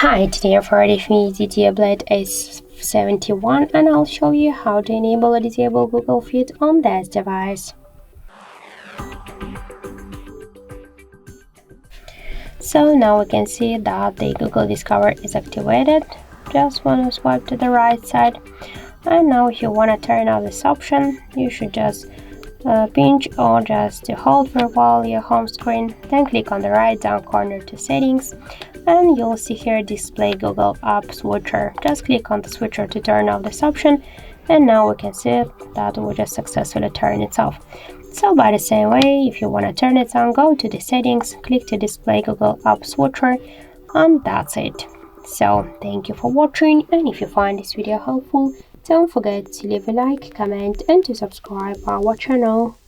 Hi, today I've already finished ZTE Blade A71 and I'll show you how to enable or disable Google Fit on this device. So now we can see that the Google Discover is activated. Just want to swipe to the right side. And now if you want to turn off this option, you should just pinch or just hold for a while your home screen, then click on the right down corner to settings, and you'll see here display Google app switcher. Just click on the switcher to turn off this option, and now we can see that we just successfully turn it off. So by the same way, if you want to turn it on, go to the settings, click to display Google app switcher, and that's it. So thank you for watching, and if you find this video helpful, don't forget to leave a like, comment and to subscribe our channel.